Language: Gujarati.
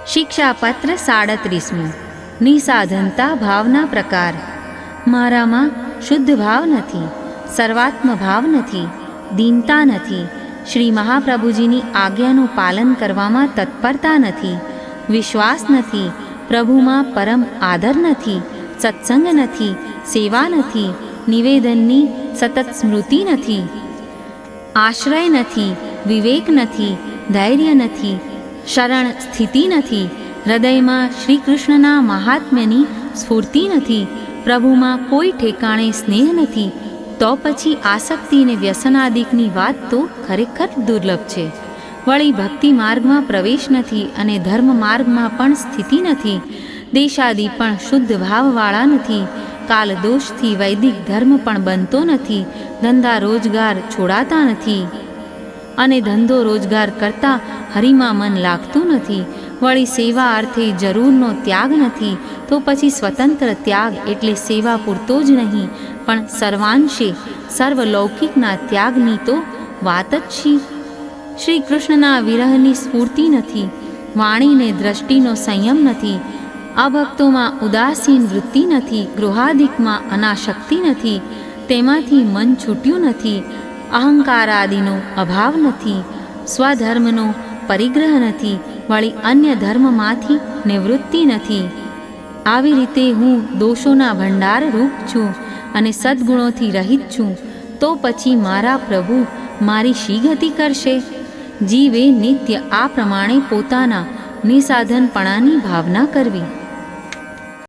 શિક્ષાપત્ર 37મું. નિસાધનતા ભાવના પ્રકાર. મારામાં શુદ્ધ ભાવ નથી, સર્વાત્મ ભાવ નથી, દીનતા નથી, શ્રી મહાપ્રભુજીની આજ્ઞાનું પાલન કરવામાં તત્પરતા નથી, વિશ્વાસ નથી, પ્રભુમાં પરમ આદર નથી, સત્સંગ નથી, સેવા નથી, નિવેદનની સતત સ્મૃતિ નથી, આશ્રય નથી, વિવેક નથી, ધૈર્ય નથી, શરણ સ્થિતિ નથી, હૃદયમાં શ્રી કૃષ્ણના મહાત્મ્યની સ્ફૂર્તિ નથી, પ્રભુમાં કોઈ ઠેકાણે સ્નેહ નથી, તો પછી આસક્તિ અને વ્યસનાદિકની વાત તો ખરેખર દુર્લભ છે. વળી ભક્તિ માર્ગમાં પ્રવેશ નથી અને ધર્મ માર્ગમાં પણ સ્થિતિ નથી. દેશાદિ પણ શુદ્ધ ભાવવાળા નથી. કાલદોષથી વૈદિક ધર્મ પણ બનતો નથી. ધંધા રોજગાર છોડાતા નથી અને ધંધો રોજગાર કરતાં હરિમાં મન લાગતું નથી. વળી સેવા અર્થે જરૂરનો ત્યાગ નથી. તો પછી સ્વતંત્ર ત્યાગ એટલે સેવા પૂરતો જ નહીં, પણ સર્વાંશે સર્વલૌકિકના ત્યાગની તો વાત જ છે. શ્રી કૃષ્ણના વિરહની સ્ફૂર્તિ નથી. વાણીને દ્રષ્ટિનો સંયમ નથી. અભક્તોમાં ઉદાસીન વૃત્તિ નથી. ગૃહાદિકમાં અનાશક્તિ નથી. તેમાંથી મન છૂટ્યું નથી. અહંકારાદિનો અભાવ નથી. સ્વધર્મનો પરિગ્રહ નથી. વળી અન્ય ધર્મમાંથી નિવૃત્તિ નથી. આવી રીતે હું દોષોના ભંડાર રૂપ છું અને સદ્ગુણોથી રહિત છું. તો પછી મારા પ્રભુ મારી શી ગતિ કરશે? જીવે નિત્ય આ પ્રમાણે પોતાના નિસાધનપણાની ભાવના કરવી.